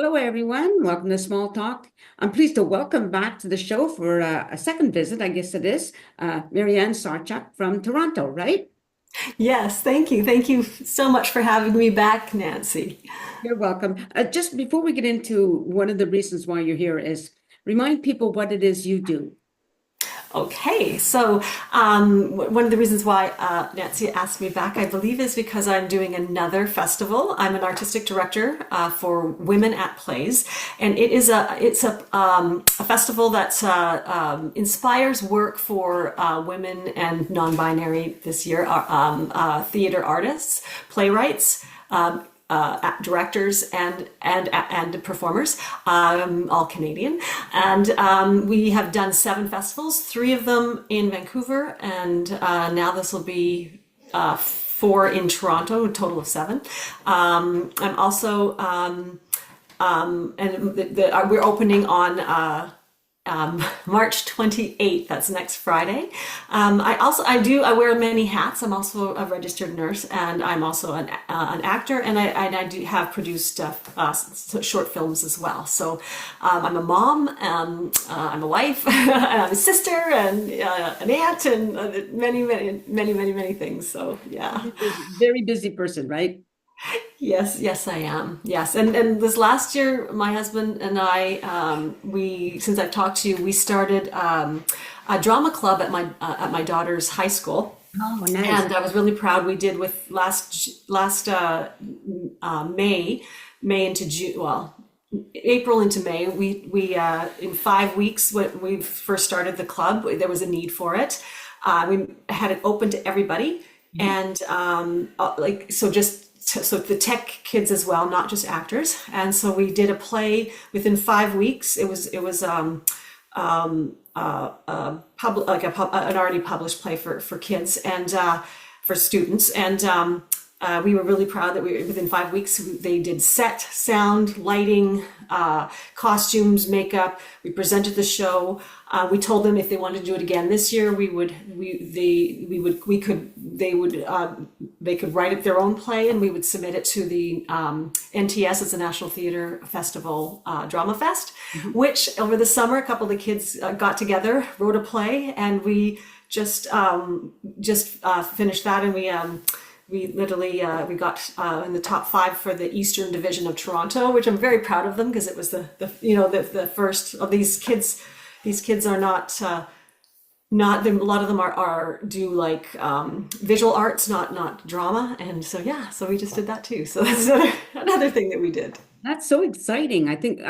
Hello, everyone. Welcome to Small Talk. I'm pleased to welcome back to the show for a second visit, I guess it is, Marianne Sawchuk from Toronto, right? Yes, thank you. Thank you so much for having me back, Nancy. You're welcome. Just before we get into one of the reasons why you're here is remind people what it is you do. Okay, so one of the reasons why Nancy asked me back, I believe, is because I'm doing another festival. I'm an artistic director for Women at Plays, and it's a festival that inspires work for women and non-binary this year, theater artists, playwrights. Directors and performers, all Canadian, and we have done 7 festivals, 3 of them in Vancouver, and now this will be 4 in Toronto, a total of 7. I'm also we're opening on March 28th. That's next Friday. I wear many hats. I'm also a registered nurse, and I'm also an actor, and I do have produced short films as well. So I'm a mom, I'm a wife, and I'm a sister, and an aunt, and many things. So yeah. Very busy person, right? Yes, yes, I am. Yes, and this last year, my husband and I, since I've talked to you, we started a drama club at my daughter's high school, Oh, nice. and I was really proud. We did with last May into June. Well, April into May. We in 5 weeks when we first started the club, there was a need for it. We had it open to everybody, and so the tech kids as well, not just actors. And so we did a play within 5 weeks. An already published play for kids and for students. And we were really proud that within 5 weeks they did set, sound, lighting, costumes, makeup. We presented the show. We told them if they wanted to do it again this year, they could write up their own play, and we would submit it to the NTS. It's a National Theatre Festival, Drama Fest, which over the summer a couple of the kids got together, wrote a play, and we just finished that, and we got in the top 5 for the Eastern Division of Toronto, which I'm very proud of them because it was the first of these kids. These kids are not a lot of them are do like visual arts, not drama, and so yeah, so we just did that too. So that's another thing that we did. That's so exciting. I think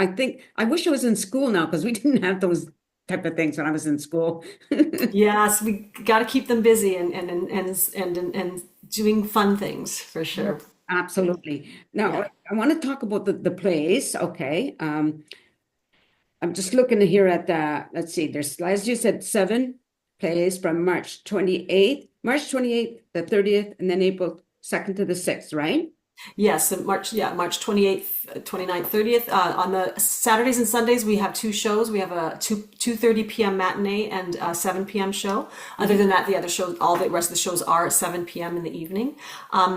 I wish I was in school now because we didn't have those type of things when I was in school. Yes, we got to keep them busy and doing fun things for sure. Absolutely. Now, Yeah. I want to talk about the plays. Okay. I'm just looking here at let's see, there's, as you said, 7 plays from March 28th, the 30th, and then April 2nd to the 6th, right? Yes, and March 28th, 29th, 30th. On the Saturdays and Sundays, we have 2 shows. We have a 2:30 p.m. matinee and a 7 p.m. show. Other than that, the other shows, all the rest of the shows are at 7 p.m. in the evening.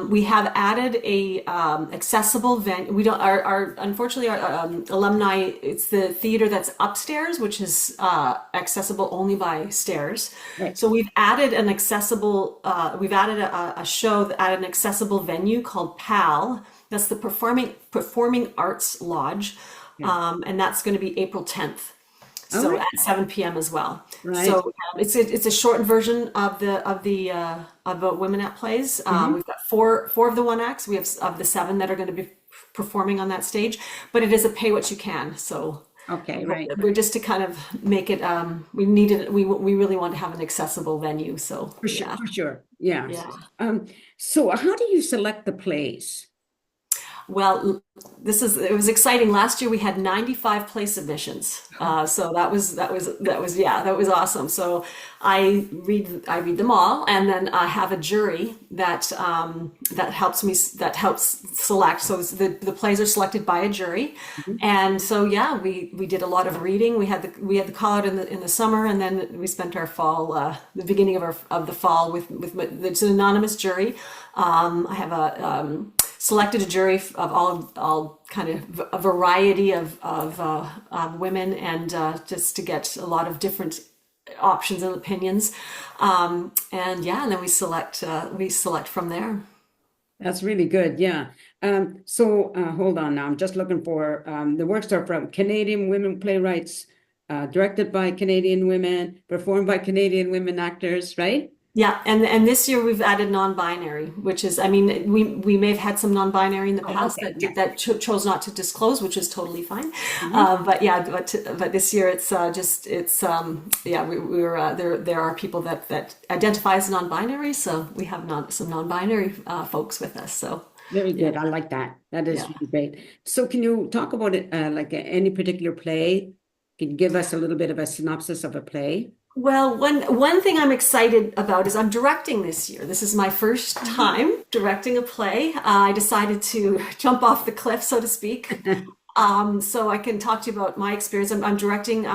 We have added a accessible venue. We don't, unfortunately, our alumni, it's the theater that's upstairs, which is accessible only by stairs. Right. So we've added a show at an accessible venue called PAL. That's the Performing Arts Lodge, Okay. and that's going to be April 10th. All So right. at 7 p.m. as well. So Right. it's a shortened version of Women at Plays. Mhm. We've got four of the one acts. We have of the 7 that are going to be performing on that stage, but it is a pay what you can. So Okay, right. we're just to kind of make it. We really want to have an accessible venue. So For sure, yeah, for sure. Yes. yeah. So how do you select the plays? Well, it was exciting. Last year we had 95 play submissions. So that was awesome. So I read them all, and then I have a jury that helps select. So the plays are selected by a jury, Mhm. and so yeah, we did a lot of reading. We had the call out in the summer, and then we spent our fall, the beginning of the fall with it's an anonymous jury. I have a selected a jury of all kind of a variety of women, and just to get a lot of different options and opinions, and then we select from there. That's really good. Yeah. So hold on now. I'm just looking for the works are from Canadian women playwrights, directed by Canadian women, performed by Canadian women actors, right? Yeah, and this year we've added non-binary, which is, I mean, we may have had some non-binary in the Oh, past okay. that Yeah. chose not to disclose, which is totally fine. Mhm. But this year it's there are people that identify as non-binary, so we have some non-binary folks with us. So Very yeah, good. I like that. That is yeah. really great. So can you talk about it, like any particular play? Can you give us a little bit of a synopsis of a play? Well, one thing I'm excited about is I'm directing this year. This is my first Mhm. time directing a play. I decided to jump off the cliff, so to speak, so I can talk to you about my experience. I'm directing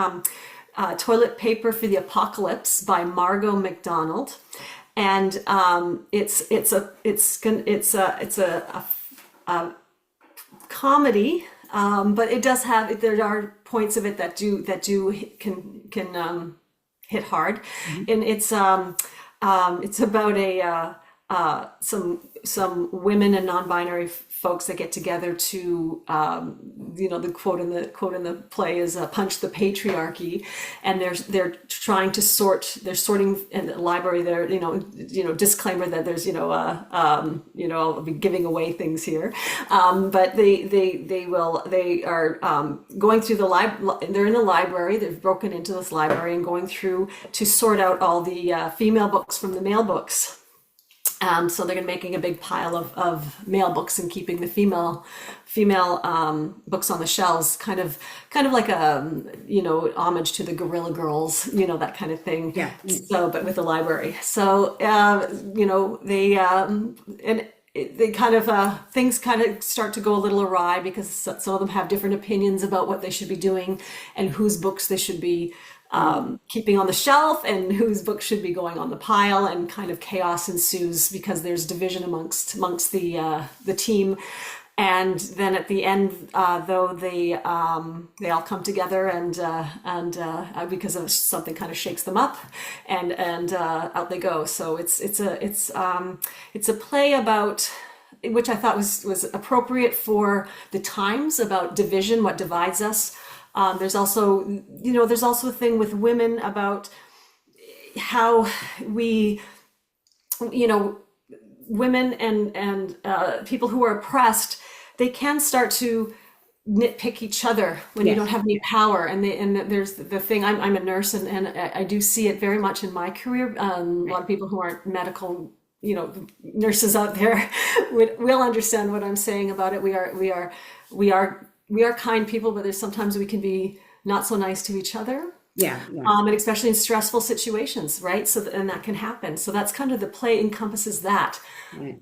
Toilet Paper for the Apocalypse by Margot McDonald, and a comedy, but it does have there are points of it that can hit hard, Mhm. and it's about some women and non-binary folks that get together to the quote in the play is punch the patriarchy, and they're trying to they're sorting in the library. They're disclaimer that there's I'll be giving away things here, but they are going through they're in the library. They've broken into this library and going through to sort out all the female books from the male books. So they're making a big pile of male books and keeping the female books on the shelves, kind of like a homage to the Guerrilla Girls, that kind of thing. Yeah. So, but with a library. So they kind of things kind of start to go a little awry because some of them have different opinions about what they should be doing and whose books they should be keeping on the shelf and whose books should be going on the pile, and kind of chaos ensues because there's division amongst the team. And then at the end, though, they all come together and because of something kind of shakes them up, and out they go. So it's a play about, which I thought was appropriate for the times, about division, what divides us. There's also a thing with women about how we, women and people who are oppressed, they can start to nitpick each other when you don't Yes. have any power. And there's the thing. I'm a nurse, and I do see it very much in my career. A lot of people who aren't medical, nurses out there will understand what I'm saying about it. We are kind people, but there's sometimes we can be not so nice to each other. Yeah. Yeah. And especially in stressful situations, right? And that can happen. So that's kind of, the play encompasses that. Right.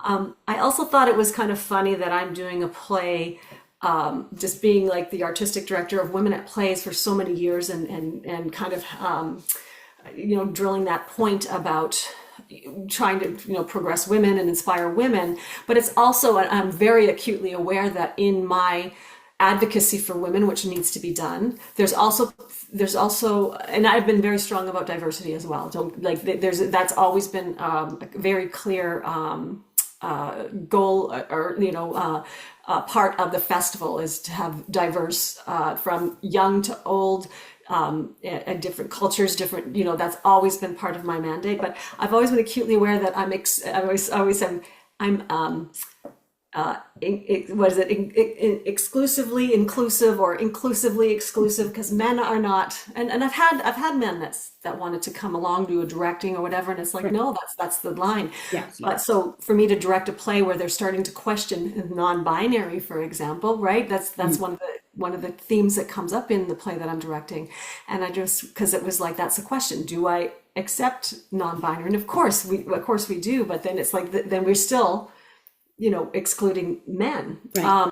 I also thought it was kind of funny that I'm doing a play, just being like the artistic director of Women at Plays for so many years, and kind of, drilling that point about trying to progress women and inspire women. But it's also, I'm very acutely aware that in my advocacy for women, which needs to be done, there's also, and I've been very strong about diversity as well. That's always been a very clear goal, or part of the festival, is to have diverse, from young to old, and different cultures, different, that's always been part of my mandate. But I've always been acutely aware that exclusively inclusive or inclusively exclusive, because men are not, and I've had men that wanted to come along, do a directing or whatever, and it's like, no, that's the line. Yes. But so for me to direct a play where they're starting to question non-binary, for example, right? That's one of the themes that comes up in the play that I'm directing. And I just, because it was like, that's the question: do I accept non-binary? And of course we do, but then it's like, then we're still excluding men. Right.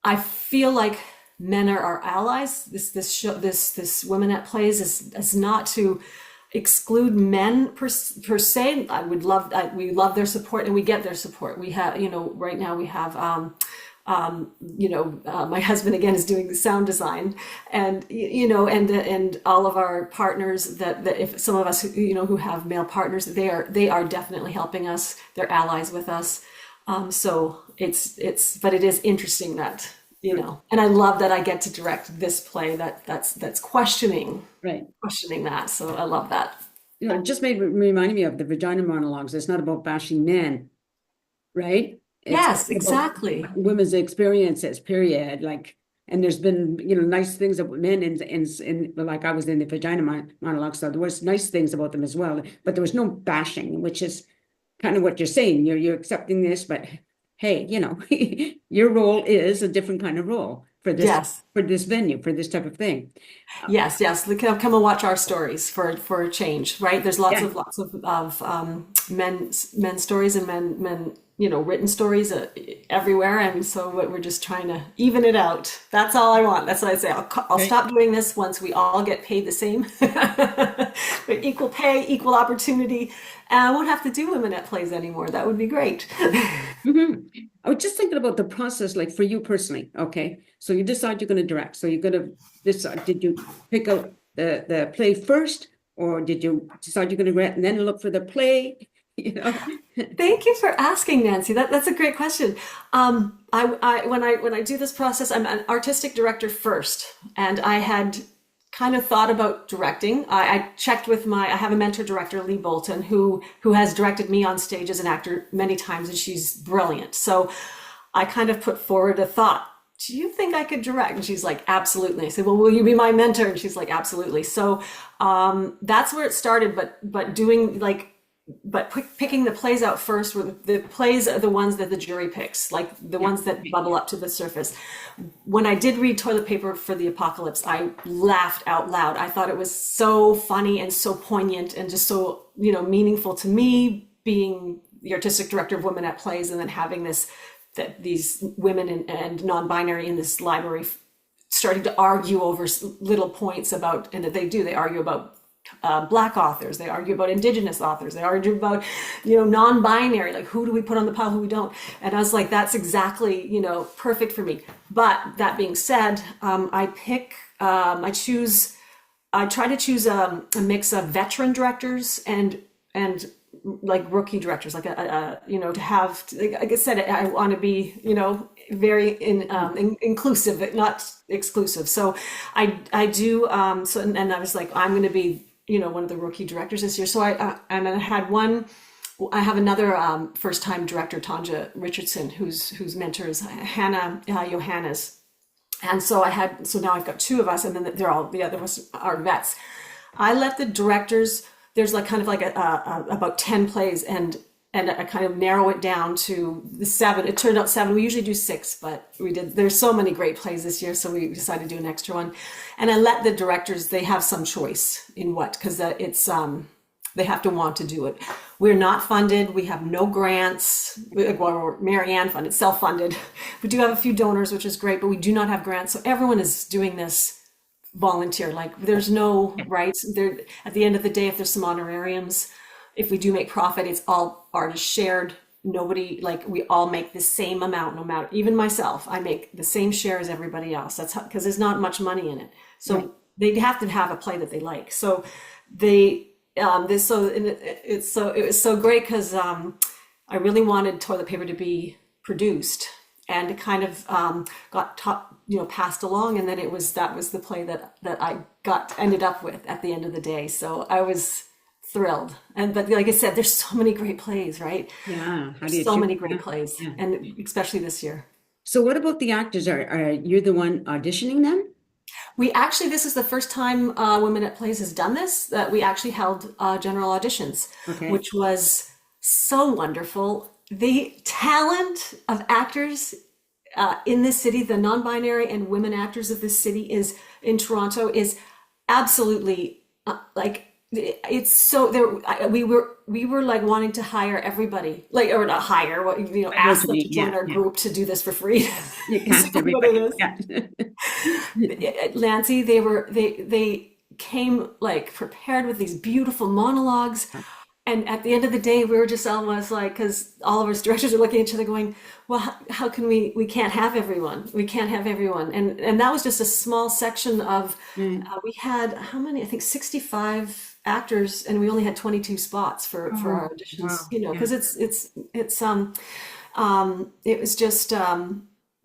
I feel like men are our allies. This Women at Plays is not to exclude men per se. We love their support, and we get their support. We have, right now we have, my husband again is doing the sound design, and and all of our partners that if some of us who have male partners, they are definitely helping us. They're allies with us. So but it is interesting that and I love that I get to direct this play that's questioning Right. that. So I love that. It just reminded me of the vagina monologues. It's not about bashing men, right? It's Yes, about exactly. women's experiences, period. Like, and there's been, nice things about men in like I was in the vagina monologue, so there was nice things about them as well. But there was no bashing, which is kind of what you're saying. You're accepting this, but hey, your role is a different kind of role Yes. for this venue, for this type of thing. Yes. Come and watch our stories for a change, right? There's Yeah. lots of men's stories and men written stories everywhere, and so we're just trying to even it out. That's all I want. That's what I say. I'll Right. stop doing this once we all get paid the same, but equal pay, equal opportunity, and I won't have to do women at plays anymore. That would be great. Mhm. I was just thinking about the process, like for you personally. Okay, so you decide you're going to direct. So you're going to decide. Did you pick out the play first, or did you decide you're going to direct and then look for the play? You know. Thank you for asking, Nancy. That's a great question. When I do this process, I'm an artistic director first, and I had kind of thought about directing. I checked with I have a mentor director, Lee Bolton, who has directed me on stage as an actor many times, and she's brilliant. So I kind of put forward a thought. Do you think I could direct? And she's like, absolutely. I said, well, will you be my mentor? And she's like, absolutely. So that's where it started. But doing picking the plays out first, where the plays are the ones that the jury picks, like the ones that bubble up to the surface. When I did read Toilet Paper for the Apocalypse, I laughed out loud. I thought it was so funny and so poignant and just so, meaningful to me, being the artistic director of Women at Plays, and then having these women and non-binary in this library starting to argue over little points about, and they argue about Black authors, they argue about Indigenous authors, they argue about non-binary, like who do we put on the pile, who we don't. And I was like, that's exactly perfect for me. But that being said, I try to choose a mix of veteran directors and like rookie directors, like to have, like I said, I want to be very inclusive, not exclusive. So I do and I was like, I'm going to be one of the rookie directors this year. So I have another first time director, Tanja Richardson, whose mentor is Hannah Johannes. And so now I've got two of us, and then the other ones are vets. I let the directors, there's like kind of like about 10 plays, and I kind of narrow it down to the 7. It turned out 7. We usually do 6, but there's so many great plays this year, so we decided to do an extra one. And I let the directors, they have some choice in what, because it's they have to want to do it. We're not funded. We have no grants. We're Marianne funded, self-funded. We do have a few donors, which is great, but we do not have grants. So everyone is doing this volunteer. Like there's no rights there. At the end of the day, if there's some honorariums, if we do make profit, it's all artist shared. Nobody, like we all make the same amount, no matter, even myself, I make the same share as everybody else. That's because there's not much money in it. So right. They have to have a play that they like. So it was so great because I really wanted Toilet Paper to be produced, and it kind of got passed along, and then that was the play that I ended up with at the end of the day. So I was thrilled, but like I said, there's so many great plays, right? Yeah, so many great plays, yeah. And especially this year. So what about the actors? Are you the one auditioning them? This is the first time Women at Plays has done this, that we actually held general auditions, which was so wonderful. The talent of actors in this city, the non-binary and women actors of this city in Toronto is absolutely it's so there. We were like wanting to hire everybody, or not hire, ask them to join our group to do this for free. You cast everybody. Yeah. Nancy, they came like prepared with these beautiful monologues. And at the end of the day, we were just almost like, because all of us directors are looking at each other going, well, how can we can't have everyone. We can't have everyone. And that was just a small section of, Right. we had how many? I think 65 actors, and we only had 22 spots for Oh, our auditions, wow. you know, Yeah. because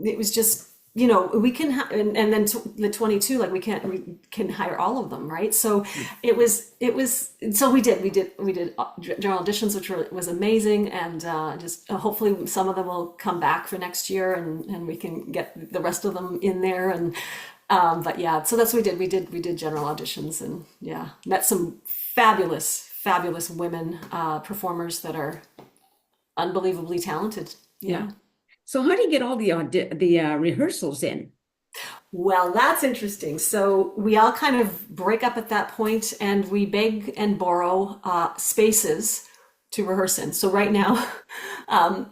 it was just you know, we can and then the 22, like we can hire all of them, right? So so we did general auditions, which was amazing, and just hopefully some of them will come back for next year, and we can get the rest of them in there. And but yeah, so that's what we did general auditions, and yeah, met some fabulous women performers that are unbelievably talented. Yeah. Yeah. So how do you get all the rehearsals in? Well, that's interesting. So we all kind of break up at that point, and we beg and borrow spaces to rehearse in. So right now,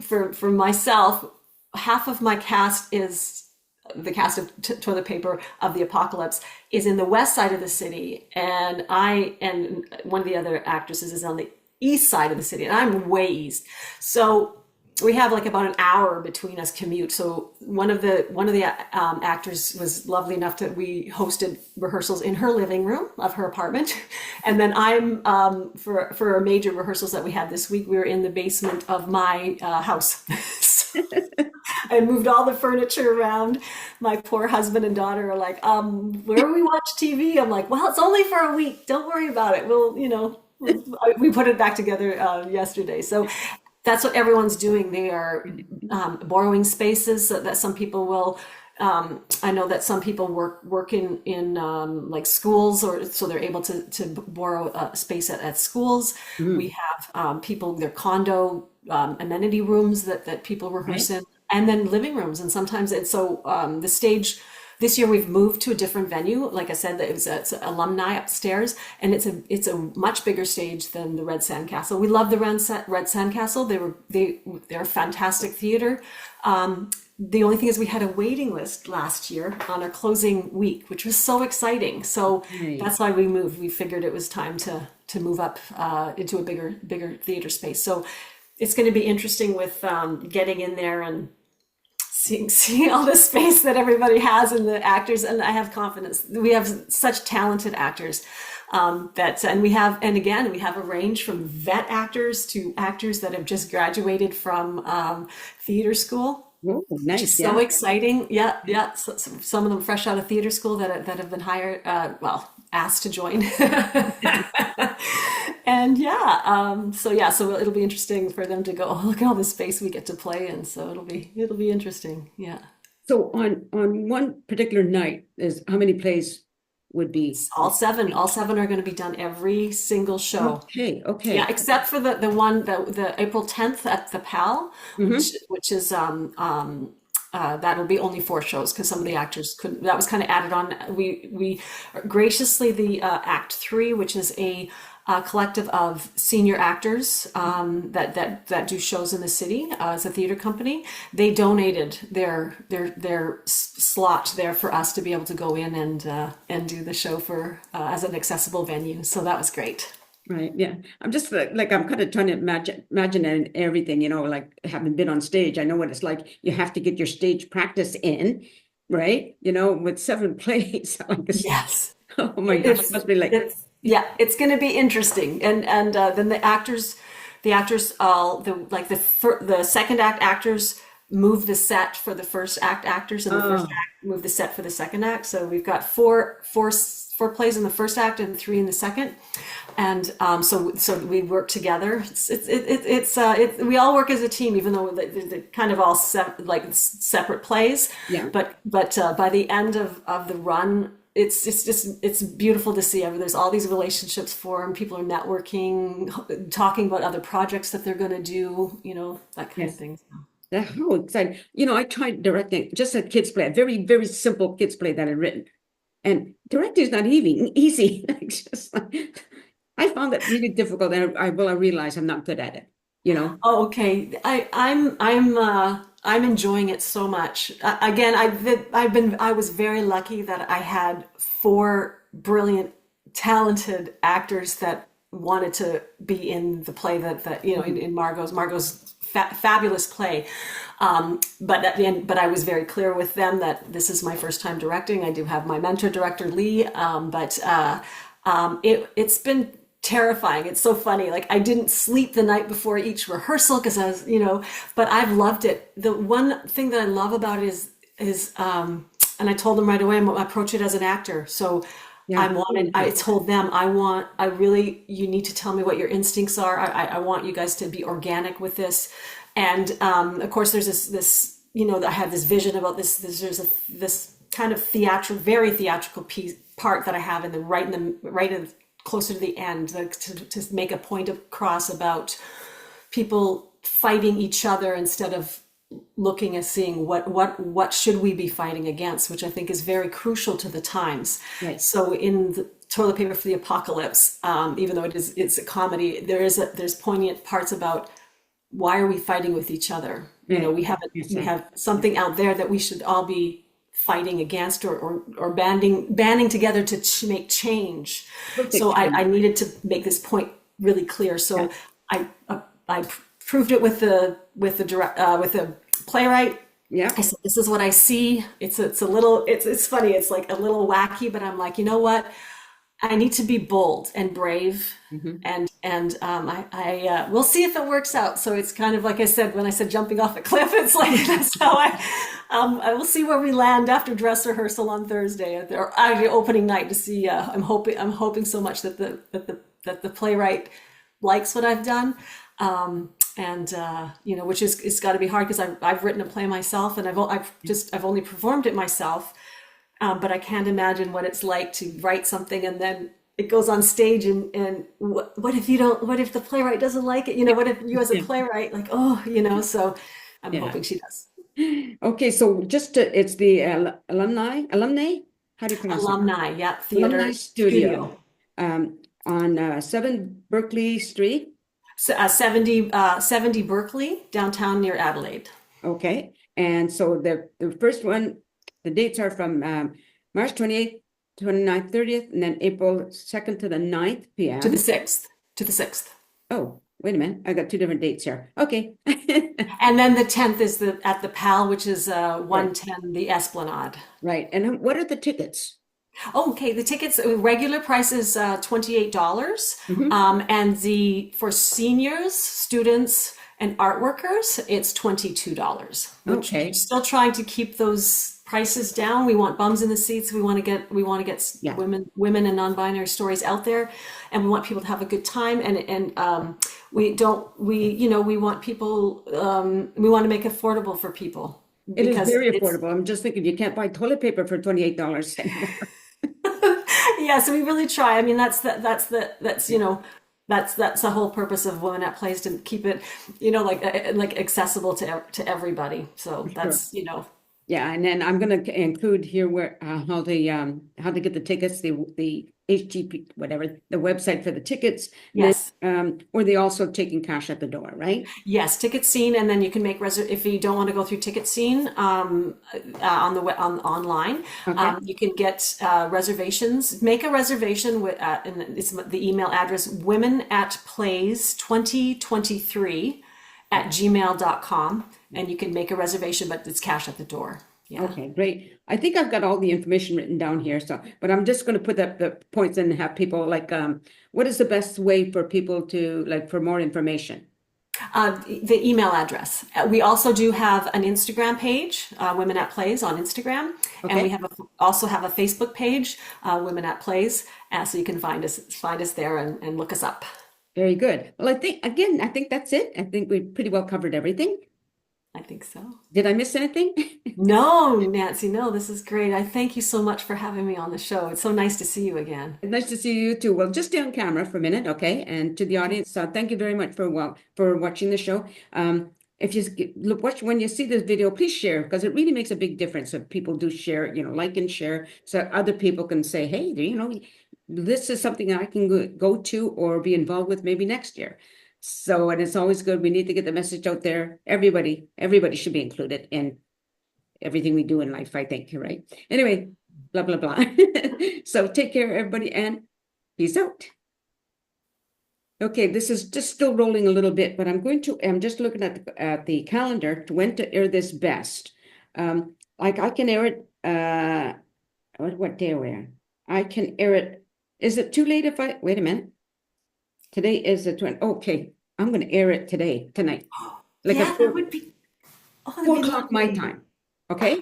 for myself, half of my cast is the cast of Toilet Paper of the Apocalypse is in the west side of the city, and one of the other actresses is on the east side of the city, and I'm way east. So we have like about an hour between us commute. So one of the actors was lovely enough that we hosted rehearsals in her living room of her apartment, and then I'm for our major rehearsals that we had this week, we were in the basement of my house. So I moved all the furniture around. My poor husband and daughter are like, where do we watch TV? I'm like, well, it's only for a week. Don't worry about it. We'll, you know, we put it back together yesterday. So that's what everyone's doing. They are borrowing spaces so that some people will. I know that some people work in like schools, or so they're able to borrow a space at schools. Mhm. We have people, their condo amenity rooms that people rehearse Right. in, and then living rooms. And sometimes it's so the stage. This year we've moved to a different venue. Like I said, it's alumni upstairs, and it's a much bigger stage than the Red Sandcastle. We love the Red Sandcastle. They're a fantastic theater. The only thing is we had a waiting list last year on our closing week, which was so exciting. So Right. that's why we moved. We figured it was time to move up into a bigger theater space. So it's going to be interesting with getting in there and seeing all the space that everybody has and the actors. And I have confidence. We have such talented actors and again, we have a range from vet actors to actors that have just graduated from theater school, Oh, which is nice. so Yeah. exciting. Yeah, yeah. So some of them fresh out of theater school that have been hired, well, asked to join. And yeah, so it'll be interesting for them to go, oh, look at all the space we get to play in. So it'll be interesting. Yeah. So on one particular night, is how many plays would be? All seven are going to be done every single show. Okay. Yeah, Okay. except for the April 10th at the PAL, Hmm. which is that'll be only 4 shows because some of the actors couldn't. That was kind of added on. We graciously the Act Three, which is a collective of senior actors that do shows in the city as a theater company. They donated their slot there for us to be able to go in and do the show for as an accessible venue. So that was great. Right. Yeah. I'm just like I'm kind of trying to imagine everything, like having been on stage. I know what it's like. You have to get your stage practice in, right? With 7 plays. Like this. Yes. Oh my God. It It's must be like, it's yeah, it's going to be interesting, and then the actors all the second act actors move the set for the first act actors, and the first oh, act move the set for the second act. So we've got four plays in the first act and 3 in the second, and so we work together. We all work as a team, even though they're kind of all separate plays. yeah. But by the end of the run, it's beautiful to see. There's all these relationships formed. People are networking, talking about other projects that they're going to do. That kind of Yes. thing. That's how exciting. I tried directing just a kids play, a very, very simple kids play that I'd written. And directing is not easy. It's just like, I found it really difficult, and I realized I'm not good at it. Oh, okay. I'm enjoying it so much. Again, I was very lucky that I had 4 brilliant talented actors that wanted to be in the play that you know in Margot's fabulous play. But at the end, but I was very clear with them that this is my first time directing. I do have my mentor director Lee, it's been terrifying. It's so funny. Like I didn't sleep the night before each rehearsal because I was, you know, but I've loved it. The one thing that I love about it is and I told them right away, I approach it as an actor. So Yeah. I told them, I really, you need to tell me what your instincts are. I want you guys to be organic with this. And of course, there's this, you know, I have this vision about this kind of very theatrical part that I have closer to the end, like to make a point across about people fighting each other instead of looking at seeing what should we be fighting against, which I think is very crucial to the times. Right. So in the Toilet Paper for the Apocalypse, even though it's a comedy, there's poignant parts about why are we fighting with each other? You know, we have something out there that we should all be fighting against or banding together to make change. So I needed to make this point really clear. So I proved it with the playwright. Yeah. I said, this is what I see. It's funny. It's like a little wacky, but I'm like, you know what? I need to be bold and brave, and we'll see if it works out. So it's kind of like I said when I said jumping off a cliff. It's like that's how I will see where we land after dress rehearsal on Thursday or the opening night to see. I'm hoping so much that the playwright likes what I've done. You know, which is it's got to be hard because I've written a play myself and I've only performed it myself. But I can't imagine what it's like to write something and then it goes on stage and what if the playwright doesn't like it? You know, what if you as a playwright, like, oh, you know, so I'm hoping she does. Okay, so it's the alumni? How do you pronounce it? Alumni, yeah, theater Alumni Studio. On 7 Berkeley Street. So, 70 Berkeley, downtown near Adelaide. Okay, and so the first one, the dates are from March 28th, 29th, 30th, and then April 2nd to the 9th p.m. To the 6th. Oh, wait a minute. I got 2 different dates here. Okay. And then the 10th is at the PAL, which is 110, the Esplanade. Right. And what are the tickets? Oh, okay. The tickets, regular price is $28. And for seniors, students, and art workers, it's $22. Okay. We're still trying to keep those prices down. We want bums in the seats. We want to get women and non-binary stories out there, and we want people to have a good time. And we want people. We want to make it affordable for people. It is very affordable. I'm just thinking you can't buy toilet paper for $28 anymore. Yeah, so we really try. I mean, that's the whole purpose of Women at Plays, to keep it, you know, like accessible to everybody. So that's, you know. Yeah, and then I'm going to include here where how to get the tickets, the HTTP whatever, the website for the tickets. Yes. Or they also taking cash at the door, right? Yes, Ticket Scene, and then you can make if you don't want to go through Ticket Scene online. Okay. You can get reservations. Make a reservation with and it's the email address womenatplays2023@gmail.com, and you can make a reservation, but it's cash at the door. Yeah. Okay, great. I think I've got all the information written down here. So, but I'm just going to put up the points and have people like, what is the best way for people to for more information? The email address. We also do have an Instagram page, Women at Plays on Instagram, and we also have a Facebook page, Women at Plays, so you can find us there and look us up. Very good. Well, I think that's it. I think we pretty well covered everything. I think so. Did I miss anything? No, Nancy, no, this is great. I thank you so much for having me on the show. It's so nice to see you again. Nice to see you too. Well, just stay on camera for a minute, okay? And to the audience, thank you very much for watching the show. If you when you see this video, please share, because it really makes a big difference if people do share, like and share, so other people can say, hey, this is something I can go to or be involved with maybe next year. So, and it's always good. We need to get the message out there. Everybody should be included in everything we do in life, I think. Right. Anyway, blah, blah, blah. So take care, everybody. And Peace out. Okay, this is just still rolling a little bit, but I'm just looking at the calendar to when to air this best. Like I can air it, what day are we on? I can air it. Is it too late if wait a minute. Today is the 20. Okay, I'm going to air it tonight. Like Yeah, at that would be, oh, that'd 4 be o'clock my lovely. time. Okay.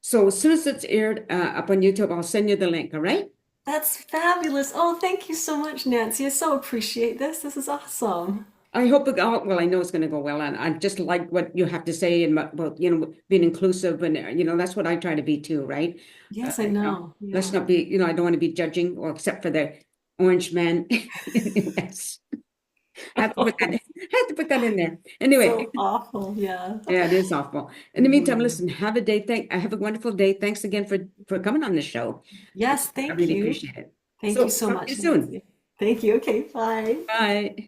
So as soon as it's aired up on YouTube, I'll send you the link. All right. That's fabulous. Oh, thank you so much, Nancy. I so appreciate this. This is awesome. I hope well, I know it's going to go well. And I just like what you have to say and about, being inclusive. And, that's what I try to be too, right? Yes, I know. Let's Yeah. not be, I don't want to be judging, or except for the orange man. Yes. I have to put that, I have to put that in there. Anyway, So awful. Yeah. yeah, it is awful. In the meantime, Mhm. listen, have a wonderful day. Thanks again for coming on the show. Yes, I thank really you. appreciate it. Thank you So so talk to you much, soon. Nancy. Thank you. Okay, bye. Bye.